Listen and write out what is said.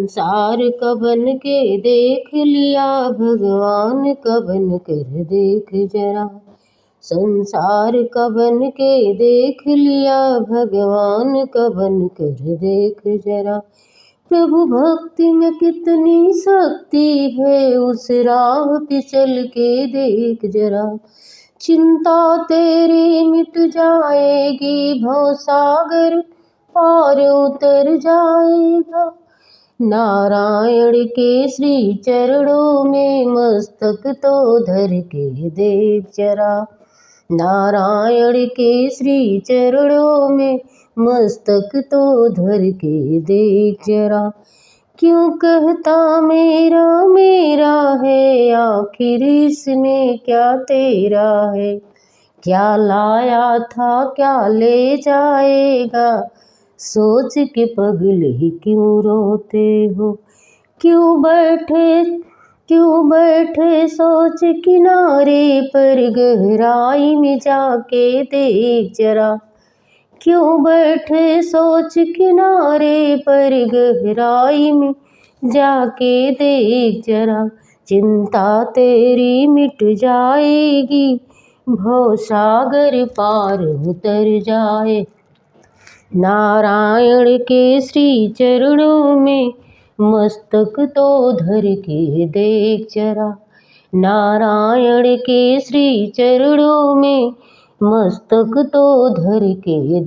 संसार का बन के देख लिया, भगवान का बन कर देख जरा। संसार का बन के देख लिया, भगवान का बन कर देख जरा। प्रभु भक्ति में कितनी शक्ति है, उस राह पे चल के देख जरा। चिंता तेरी मिट जाएगी, भवसागर पार उतर जाएगा। नारायण के श्री चरणों में मस्तक तो धर के देख जरा। नारायण के श्री चरणों में मस्तक तो धर के देख जरा। क्यों कहता मेरा मेरा है, आखिर इसमें क्या तेरा है। क्या लाया था क्या ले जाएगा, सोच के पगले क्यों रोते हो। क्यों बैठे सोच किनारे पर, गहराई में जाके देख जरा। क्यों बैठे सोच किनारे पर, गहराई में जाके देख जरा। चिंता तेरी मिट जाएगी, भवसागर पार उतर जाए। नारायण के श्री चरणों में मस्तक तो धर के देख जरा। नारायण के श्री चरणों में मस्तक तो धर के